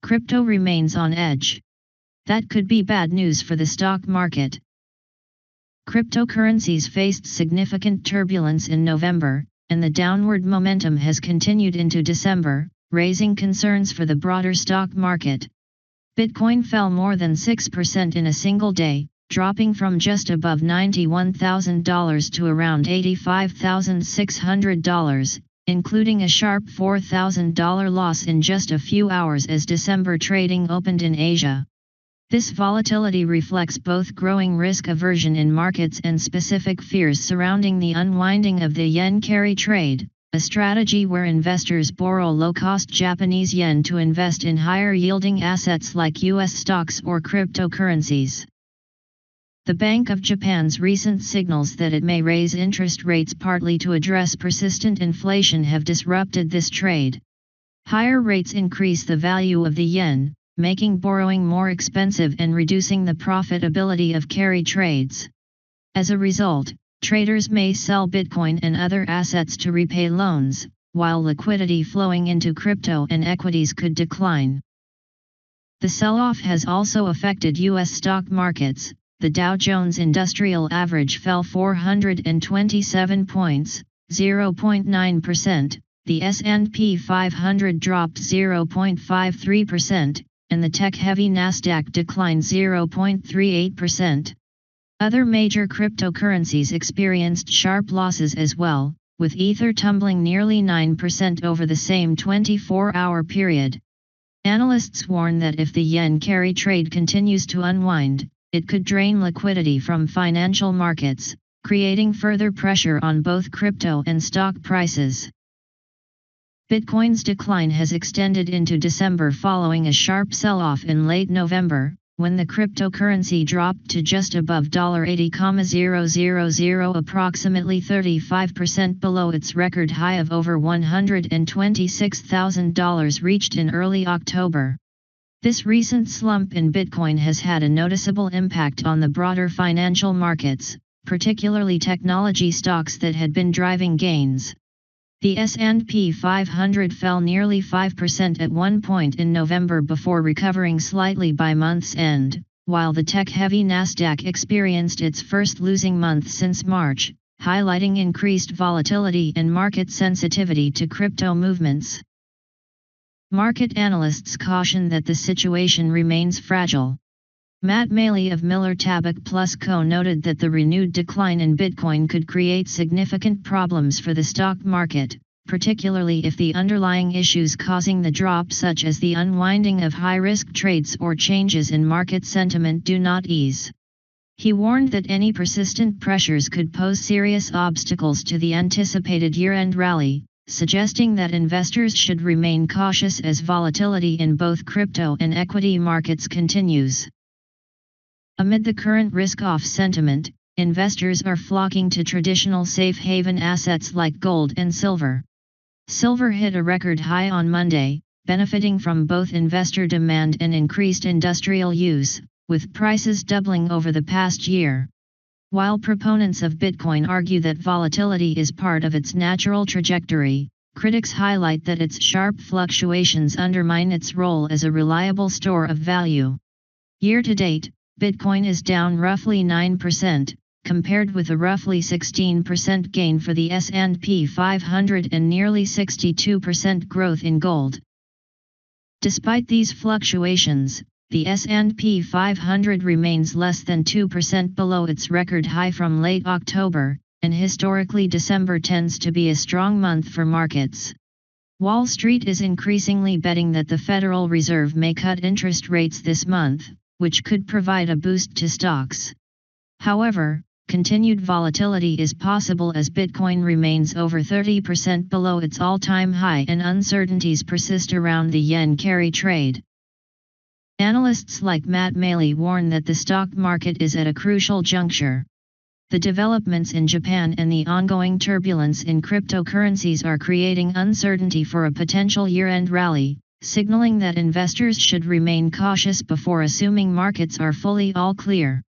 crypto remains on edge. That could be bad news for the stock market. Cryptocurrencies faced significant turbulence in November, and the downward momentum has continued into December, raising concerns for the broader stock market. Bitcoin fell more than 6% in a single day, dropping from just above $91,000 to around $85,600, including a sharp $4,000 loss in just a few hours as December trading opened in Asia. This volatility reflects both growing risk aversion in markets and specific fears surrounding the unwinding of the yen carry trade, a strategy where investors borrow low-cost Japanese yen to invest in higher-yielding assets like U.S. stocks or cryptocurrencies. The Bank of Japan's recent signals that it may raise interest rates partly to address persistent inflation have disrupted this trade. Higher rates increase the value of the yen, making borrowing more expensive and reducing the profitability of carry trades. As a result, traders may sell Bitcoin and other assets to repay loans, while liquidity flowing into crypto and equities could decline. The sell-off has also affected U.S. stock markets. The Dow Jones Industrial Average fell 427 points, 0.9%, the S&P 500 dropped 0.53%, and the tech-heavy Nasdaq declined 0.38%. Other major cryptocurrencies experienced sharp losses as well, with Ether tumbling nearly 9% over the same 24-hour period. Analysts warn that if the yen carry trade continues to unwind, it could drain liquidity from financial markets, creating further pressure on both crypto and stock prices. Bitcoin's decline has extended into December following a sharp sell-off in late November, when the cryptocurrency dropped to just above $80,000, approximately 35% below its record high of over $126,000 reached in early October. This recent slump in Bitcoin has had a noticeable impact on the broader financial markets, particularly technology stocks that had been driving gains. The S&P 500 fell nearly 5% at one point in November before recovering slightly by month's end, while the tech-heavy Nasdaq experienced its first losing month since March, highlighting increased volatility and market sensitivity to crypto movements. Market analysts caution that the situation remains fragile. Matt Maley of Miller Tabak Plus Co. noted that the renewed decline in Bitcoin could create significant problems for the stock market, particularly if the underlying issues causing the drop, such as the unwinding of high-risk trades or changes in market sentiment, do not ease. He warned that any persistent pressures could pose serious obstacles to the anticipated year-end rally, suggesting that investors should remain cautious as volatility in both crypto and equity markets continues. Amid the current risk-off sentiment, investors are flocking to traditional safe haven assets like gold and silver. Silver hit a record high on Monday, benefiting from both investor demand and increased industrial use, with prices doubling over the past year. While proponents of Bitcoin argue that volatility is part of its natural trajectory, critics highlight that its sharp fluctuations undermine its role as a reliable store of value. Year-to-date, Bitcoin is down roughly 9%, compared with a roughly 16% gain for the S&P 500 and nearly 62% growth in gold. Despite these fluctuations, the S&P 500 remains less than 2% below its record high from late October, and historically December tends to be a strong month for markets. Wall Street is increasingly betting that the Federal Reserve may cut interest rates this month, which could provide a boost to stocks. However, continued volatility is possible as Bitcoin remains over 30% below its all-time high and uncertainties persist around the yen carry trade. Analysts like Matt Maley warn that the stock market is at a crucial juncture. The developments in Japan and the ongoing turbulence in cryptocurrencies are creating uncertainty for a potential year-end rally, signaling that investors should remain cautious before assuming markets are fully all clear.